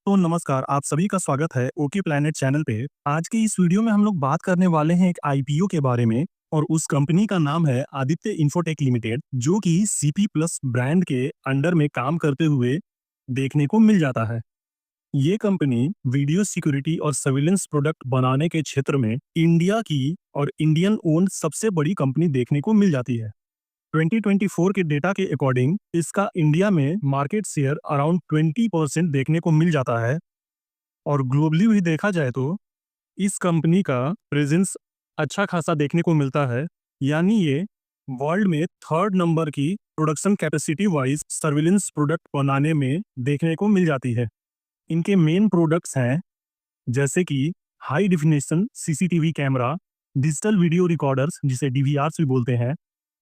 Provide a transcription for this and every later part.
तो नमस्कार, आप सभी का स्वागत है ओके प्लैनेट चैनल पे। आज की इस वीडियो में हम लोग बात करने वाले हैं एक आईपीओ के बारे में और उस कंपनी का नाम है आदित्य इंफोटेक लिमिटेड, जो कि सीपी प्लस ब्रांड के अंडर में काम करते हुए देखने को मिल जाता है। ये कंपनी वीडियो सिक्योरिटी और सर्विलेंस प्रोडक्ट बनाने के क्षेत्र में इंडिया की और इंडियन ओन्ड सबसे बड़ी कंपनी देखने को मिल जाती है। 2024 के डेटा के अकॉर्डिंग इसका इंडिया में मार्केट शेयर अराउंड 20% देखने को मिल जाता है और ग्लोबली भी देखा जाए तो इस कंपनी का प्रेजेंस अच्छा खासा देखने को मिलता है। यानी ये वर्ल्ड में थर्ड नंबर की production capacity wise surveillance product बनाने में देखने को मिल जाती है। इनके मेन प्रोडक्ट्स हैं जैसे कि high definition CCTV camera, digital video recorders जिसे डीवीआरस भी बोलते हैं,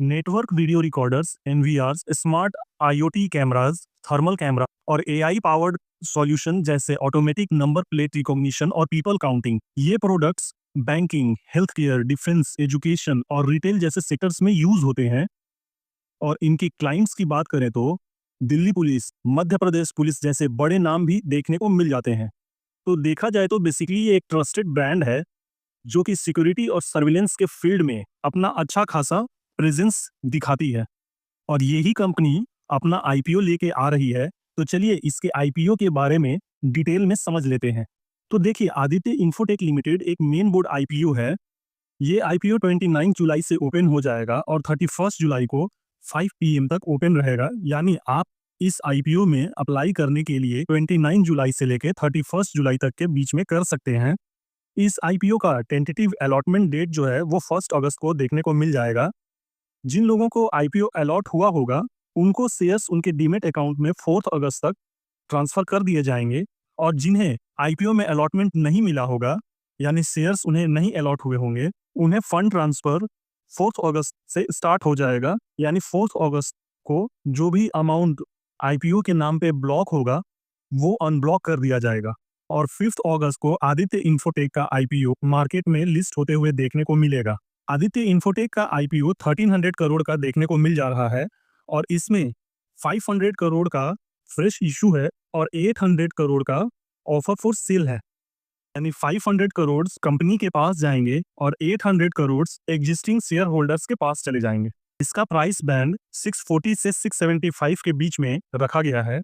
network video recorders NVRs, smart IoT cameras, thermal camera और एआई पावर्ड सॉल्यूशन जैसे ऑटोमेटिक नंबर प्लेट रिकॉग्निशन और पीपल काउंटिंग। ये products banking, health care, defence, education और retail जैसे सेक्टर्स में यूज होते हैं। और इनकी क्लाइंट्स की बात करें तो दिल्ली पुलिस, मध्य प्रदेश पुलिस जैसे बड़े नाम भी देखने को मिल जाते हैं। तो देखा जाए तो बेसिकली ये एक ट्रस्टेड ब्रांड है जो कि सिक्योरिटी और सर्विलेंस के फील्ड में अपना अच्छा खासा प्रेजेंस दिखाती है और यही कंपनी अपना आईपीओ लेके आ रही है। तो चलिए इसके आईपीओ के बारे में डिटेल में समझ लेते हैं। तो देखिए, आदित्य इंफोटेक लिमिटेड एक मेन बोर्ड आईपीओ है। ये आईपीओ 29 जुलाई से ओपन हो जाएगा और 31 जुलाई को 5 PM तक ओपन रहेगा। यानी आप इस आईपीओ में अप्लाई करने के लिए 29 जुलाई से लेकर 31 जुलाई तक के बीच में कर सकते हैं। इस आईपीओ का टेंटेटिव अलॉटमेंट डेट जो है वो 1 अगस्त को देखने को मिल जाएगा। जिन लोगों को आईपीओ अलॉट हुआ होगा उनको शेयर्स उनके डीमेट अकाउंट में 4 अगस्त तक ट्रांसफर कर दिए जाएंगे और जिन्हें आईपीओ में अलॉटमेंट नहीं मिला होगा यानी शेयर्स उन्हें नहीं अलॉट हुए होंगे, उन्हें फंड ट्रांसफर 4 अगस्त से स्टार्ट हो जाएगा। यानी 4 अगस्त को जो भी अमाउंट आईपीओ के नाम पे ब्लॉक होगा वो अनब्लॉक कर दिया जाएगा और 5 अगस्त को आदित्य इंफोटेक का आईपीओ मार्केट में लिस्ट होते हुए देखने को मिलेगा। आदित्य इंफोटेक का आईपीओ 1300 करोड़ का देखने को मिल जा रहा है और इसमें 500 करोड़ का फ्रेश इशू है और 800 करोड़ का ऑफर फॉर सेल है। यानी 500 करोड़ कंपनी के पास जाएंगे और 800 करोड़ एग्जिस्टिंग शेयर होल्डर्स के पास चले जाएंगे। इसका प्राइस बैंड 640 से 675 के बीच में रखा गया है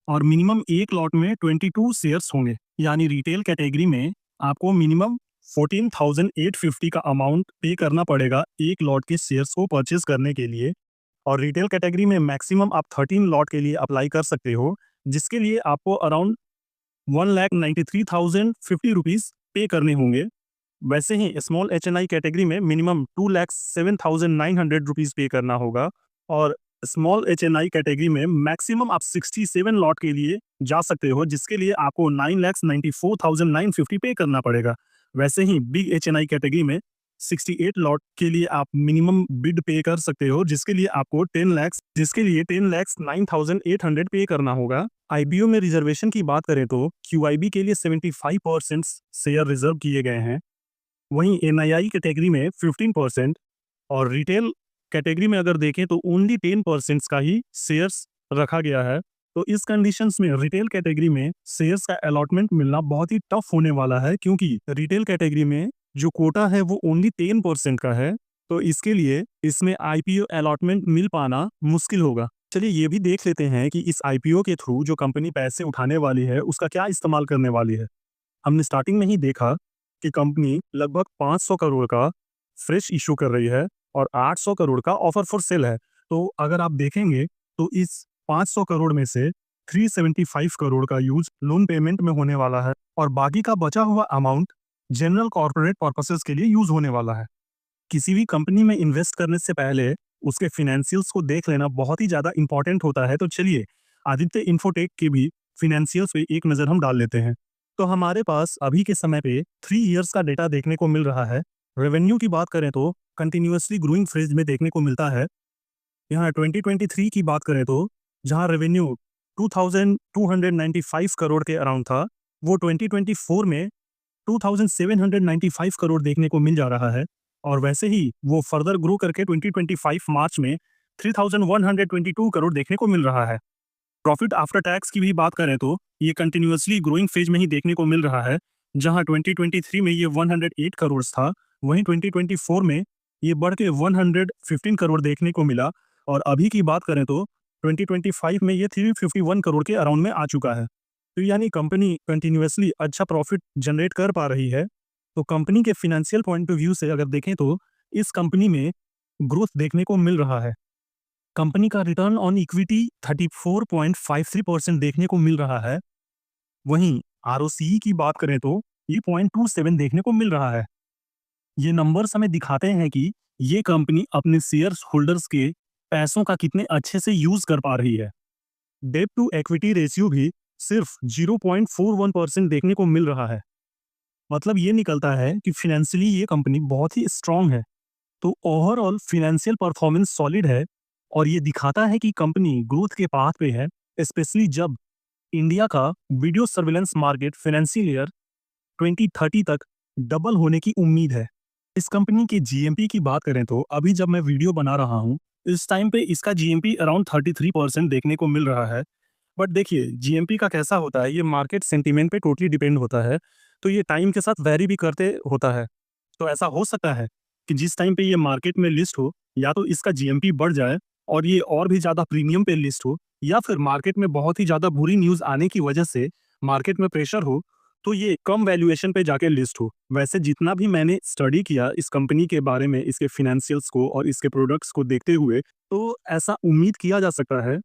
और मिनिमम एक लॉट में 22 शेयर्स होंगे। यानी रिटेल कैटेगरी में आपको मिनिमम 14,850 का अमाउंट पे करना पड़ेगा एक लॉट के शेयर्स को परचेज करने के लिए। और रिटेल कैटेगरी में मैक्सिमम आप 13 लॉट के लिए अप्लाई कर सकते हो, जिसके लिए आपको अराउंड 1,93,050 रुपीज़ पे करने होंगे। वैसे ही स्मॉल एचएनआई कैटेगरी में मिनिमम 2,07,900 रुपीज़ पे करना होगा और स्मॉल एचएनआई कैटेगरी में मैक्सिमम आप 67 लॉट के लिए जा सकते हो, जिसके लिए आपको 9,94,950 पे करना पड़ेगा। वैसे ही बिग एचएनआई कैटेगरी में 68 लॉट के लिए आप मिनिमम बिड पे कर सकते हो, जिसके लिए आपको 10,09,800 पे करना होगा। आईपीओ में रिजर्वेशन की बात करें तो क्यूआईबी के लिए 75% शेयर रिजर्व किए गए हैं, वहीं एनआईआई कैटेगरी में 15% और रिटेल कैटेगरी में अगर देखें तो ओनली 10% का ही शेयर्स रखा गया है। तो इस कंडीशंस में रिटेल कैटेगरी में शेयर्स का अलॉटमेंट मिलना बहुत ही टफ होने वाला है, क्योंकि रिटेल कैटेगरी में जो कोटा है वो ओनली 10% का है। तो इसके लिए इसमें आईपीओ अलॉटमेंट मिल पाना मुश्किल होगा। चलिए ये भी देख लेते हैं कि इस आईपीओ के थ्रू जो कंपनी पैसे उठाने वाली है उसका क्या इस्तेमाल करने वाली है। हमने स्टार्टिंग में ही देखा कि कंपनी लगभग 500 करोड़ का फ्रेश इशू कर रही है और 800 करोड़ का ऑफर फॉर सेल है। तो अगर आप देखेंगे तो इस 500 करोड़ में से 375 करोड़ का यूज लोन पेमेंट में होने वाला है और बाकी का बचा हुआ अमाउंट जनरल कॉर्पोरेट पर्पसेस के लिए यूज होने वाला है। किसी भी कंपनी में इन्वेस्ट करने से पहले उसके फाइनेंशियल्स को देख लेना बहुत ही ज़्यादा इंपॉर्टेंट होता है। तो चलिए आदित्य इंफोटेक के भी फाइनेंशियल्स पे एक नज़र हम डाल लेते हैं। तो हमारे पास अभी के समय पे 3 इयर्स का डेटा देखने को मिल रहा है। रेवेन्यू की बात करें तो कंटिन्यूअसली ग्रोइंग फेज में देखने को मिलता है। यहाँ 2023 की बात करें तो जहाँ रेवेन्यू 2,295 करोड़ के अराउंड था, वो 2024 में 2,795 करोड़ देखने को मिल जा रहा है और वैसे ही वो फर्दर ग्रो करके 2025 मार्च में 3,122 करोड़ देखने को मिल रहा है। प्रॉफिट आफ्टर टैक्स की भी बात करें तो ये कंटिन्यूअसली ग्रोइंग फेज में ही देखने को मिल रहा है। जहां 2023 में ये 108 करोड़ था, वहीं 2024 में ये बढ़ के 115 करोड़ देखने को मिला। और अभी की बात करें तो 2025 में ये 351 करोड़ के अराउंड में आ चुका है। तो यानी कंपनी कंटिन्यूअसली अच्छा प्रॉफिट जनरेट कर पा रही है। तो कंपनी के फिनेंशियल पॉइंट ऑफ व्यू से अगर देखें तो इस कंपनी में ग्रोथ देखने को मिल रहा है। कंपनी का रिटर्न ऑन इक्विटी 34.53% देखने को मिल रहा है। वहीं आरओसीई की बात करें तो ये 0.27 देखने को मिल रहा है। ये नंबर्स हमें दिखाते हैं कि ये कंपनी अपने शेयर होल्डर्स के पैसों का कितने अच्छे से यूज कर पा रही है। डेट टू इक्विटी रेशियो भी सिर्फ 0.41% देखने को मिल रहा है। मतलब ये निकलता है कि फाइनेंशियली ये कंपनी बहुत ही स्ट्रांग है। तो ओवरऑल फाइनेंशियल परफॉर्मेंस सॉलिड है और ये दिखाता है कि कंपनी ग्रोथ के पाथ पे है, स्पेशली जब इंडिया का video surveillance market financial year 2030 तक डबल होने की उम्मीद है। इस कंपनी की जीएमपी की बात करें तो अभी जब मैं वीडियो बना रहा हूँ इस टाइम पे इसका जीएमपी अराउंड 33% देखने को मिल रहा है। बट देखिए जीएमपी का कैसा होता है, ये मार्केट सेंटीमेंट पे टोटली डिपेंड होता है। तो ये टाइम के साथ वेरी भी करते होता है। तो ऐसा हो सकता है कि जिस टाइम पे ये मार्केट में लिस्ट हो या तो इसका जीएमपी बढ़ जाए और ये और भी ज़्यादा प्रीमियम पे लिस्ट हो, या फिर मार्केट में बहुत ही ज़्यादा बुरी न्यूज़ आने की वजह से मार्केट में प्रेशर हो तो ये कम वैल्यूएशन पे जाके लिस्ट हो। वैसे जितना भी मैंने स्टडी किया इस कंपनी के बारे में, इसके फिनेंशियल्स को और इसके प्रोडक्ट्स को देखते हुए, तो ऐसा उम्मीद किया जा सकता है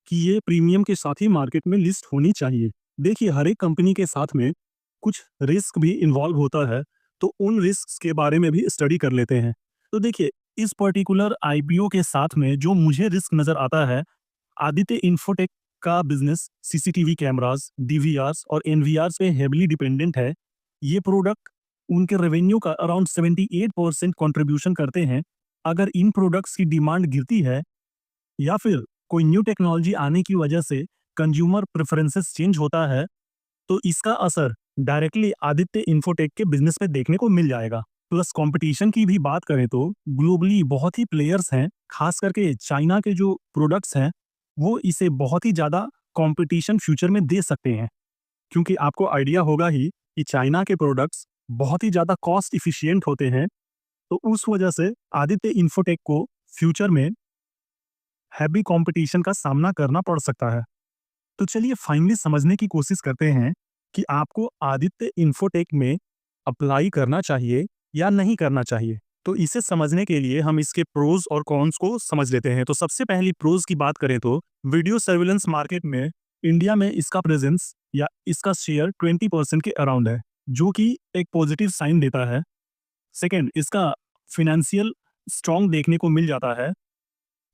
कि ये प्रीमियम के साथ ही मार्केट में लिस्ट होनी चाहिए। देखिए हर एक कंपनी के साथ में कुछ रिस्क भी इन्वॉल्व होता है, तो उन रिस्क के बारे में भी स्टडी कर लेते हैं। तो देखिए इस पर्टिकुलर आईपीओ के साथ में जो मुझे रिस्क नजर आता है, आदित्य इंफोटेक का बिजनेस सीसीटीवी कैमरास, डीवीआरस और एनवीआरस पे हेवली डिपेंडेंट है। ये प्रोडक्ट उनके रेवेन्यू का अराउंड 78% कंट्रीब्यूशन करते हैं। अगर इन प्रोडक्ट्स की डिमांड गिरती है या फिर कोई न्यू टेक्नोलॉजी आने की वजह से कंज्यूमर प्रेफरेंसेस चेंज होता है, तो इसका असर डायरेक्टली आदित्य इंफोटेक के बिजनेस पे देखने को मिल जाएगा। प्लस कंपटीशन की भी बात करें तो ग्लोबली बहुत ही प्लेयर्स हैं, खास करके चाइना के जो प्रोडक्ट्स हैं वो इसे बहुत ही ज़्यादा कंपटीशन फ्यूचर में दे सकते हैं। क्योंकि आपको आइडिया होगा ही कि चाइना के प्रोडक्ट्स बहुत ही ज़्यादा कॉस्ट इफिशियंट होते हैं। तो उस वजह से आदित्य इंफोटेक को फ्यूचर में हैवी कंपटीशन का सामना करना पड़ सकता है। तो चलिए फाइनली समझने की कोशिश करते हैं कि आपको आदित्य इंफोटेक में अप्लाई करना चाहिए या नहीं करना चाहिए। तो इसे समझने के लिए हम इसके प्रोज और कॉन्स को समझ लेते हैं। तो सबसे पहली प्रोज की बात करें तो वीडियो सर्विलेंस मार्केट में इंडिया में इसका प्रेजेंस या इसका शेयर 20% के अराउंड है, जो कि एक पॉजिटिव साइन देता है। सेकेंड, इसका फिनेंशियल स्ट्रॉन्ग देखने को मिल जाता है।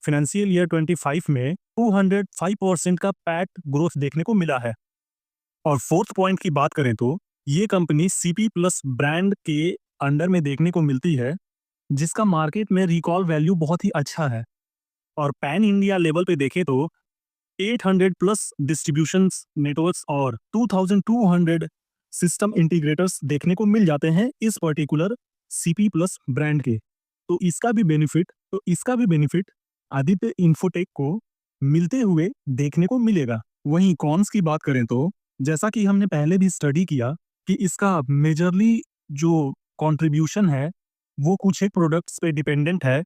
फाइनेंशियल ईयर 25 में 205% का पैट ग्रोथ देखने को मिला है। और फोर्थ पॉइंट की बात करें तो ये कंपनी सीपी प्लस ब्रांड के अंडर में देखने को मिलती है, जिसका मार्केट में रिकॉल वैल्यू बहुत ही अच्छा है। और पैन इंडिया लेवल पे देखें तो 800 प्लस डिस्ट्रीब्यूशन नेटवर्क्स और 2200 सिस्टम इंटीग्रेटर्स देखने को मिल जाते हैं इस पर्टिकुलर सीपी प्लस ब्रांड के। तो इसका भी बेनिफिट आदित्य इंफोटेक को मिलते हुए देखने को मिलेगा। वहीं कॉन्स की बात करें तो जैसा कि हमने पहले भी स्टडी किया कि इसका मेजरली जो कंट्रीब्यूशन है वो कुछ एक प्रोडक्ट्स पे डिपेंडेंट है।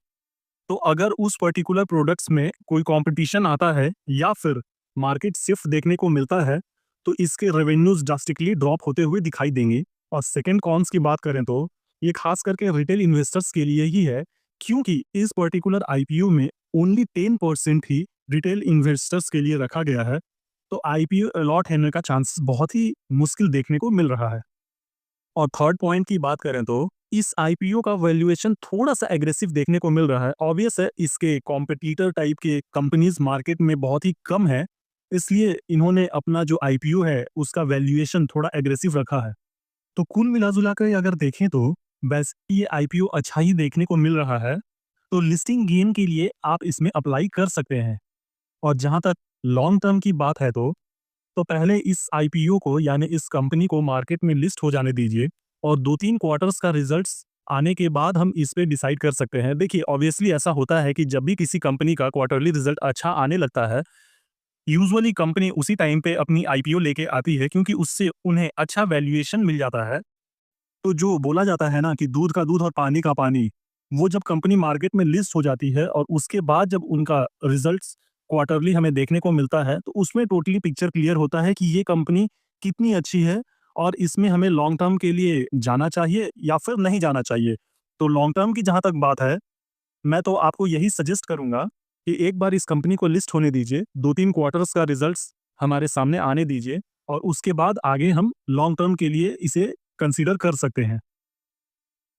तो अगर उस पर्टिकुलर प्रोडक्ट्स में कोई कंपटीशन आता है या फिर मार्केट शिफ्ट देखने को मिलता है, तो इसके रेवेन्यूज ड्रास्टिकली ड्रॉप होते हुए दिखाई देंगे। और सेकंड कॉन्स की बात करें तो ये खास करके रिटेल इन्वेस्टर्स के लिए ही है, क्योंकि इस पर्टिकुलर आईपीओ में ओनली 10% ही रिटेल इन्वेस्टर्स के लिए रखा गया है। तो आईपीओ अलॉट होने का चांसेस बहुत ही मुश्किल देखने को मिल रहा है। और थर्ड पॉइंट की बात करें तो इस आईपीओ का वैल्यूएशन थोड़ा सा एग्रेसिव देखने को मिल रहा है। ऑब्वियस है इसके कॉम्पिटिटर टाइप के कंपनीज मार्केट में बहुत ही कम है, इसलिए इन्होंने अपना जो आईपीओ है उसका वैल्यूएशन थोड़ा एग्रेसिव रखा है। तो कुल मिलाजुला कर अगर देखें तो वैसे ये आईपीओ अच्छा ही देखने को मिल रहा है। तो लिस्टिंग गेन के लिए आप इसमें अप्लाई कर सकते हैं। और जहां तक लॉन्ग टर्म की बात है तो पहले इस आईपीओ को यानी इस कंपनी को मार्केट में लिस्ट हो जाने दीजिए और 2-3 क्वार्टर्स का रिजल्ट्स आने के बाद हम इस पे डिसाइड कर सकते हैं। देखिए ऑब्वियसली ऐसा होता है कि जब भी किसी कंपनी का क्वार्टरली रिजल्ट अच्छा आने लगता है यूजुअली कंपनी उसी टाइम पे अपनी आईपीओ लेके आती है क्योंकि उससे उन्हें अच्छा वैल्यूएशन मिल जाता है। तो जो बोला जाता है ना कि दूध का दूध और पानी का पानी, वो जब कंपनी मार्केट में लिस्ट हो जाती है और उसके बाद जब उनका रिजल्ट्स क्वार्टरली हमें देखने को मिलता है, तो उसमें टोटली पिक्चर क्लियर होता है कि ये कंपनी कितनी अच्छी है और इसमें हमें लॉन्ग टर्म के लिए जाना चाहिए या फिर नहीं जाना चाहिए। तो लॉन्ग टर्म की जहाँ तक बात है, मैं तो आपको यही सजेस्ट करूँगा कि एक बार इस कंपनी को लिस्ट होने दीजिए, 2-3 क्वार्टर्स का रिजल्ट्स हमारे सामने आने दीजिए और उसके बाद आगे हम लॉन्ग टर्म के लिए इसे कंसीडर कर सकते हैं।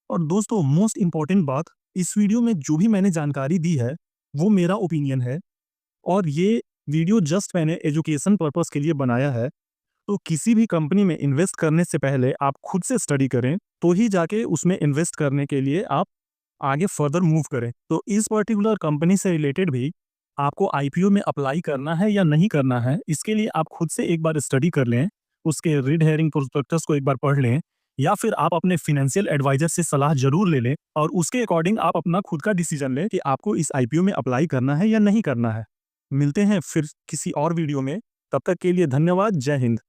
और दोस्तों मोस्ट इम्पोर्टेंट बात, इस वीडियो में जो भी मैंने जानकारी दी है, वो मेरा ओपिनियन है और ये वीडियो जस्ट मैंने एजुकेशन पर्पस के लिए बनाया है। तो किसी भी कंपनी में इन्वेस्ट करने से पहले आप खुद से स्टडी करें, तो ही जाके उसमें इन्वेस्ट करने के लिए आप आगे फर्दर मूव करें। तो इस पर्टिकुलर कंपनी से रिलेटेड भी आपको आईपीओ में अप्लाई करना है या नहीं करना है, इसके लिए आप खुद से एक बार स्टडी कर लें, उसके रेड हेरिंग प्रोस्पेक्टस को एक बार पढ़ लें या फिर आप अपने फाइनेंशियल एडवाइजर से सलाह जरूर ले लें और उसके अकॉर्डिंग आप अपना खुद का डिसीजन लें कि आपको इस आईपीओ में अप्लाई करना है या नहीं करना है। मिलते हैं फिर किसी और वीडियो में, तब तक के लिए धन्यवाद। जय हिंद।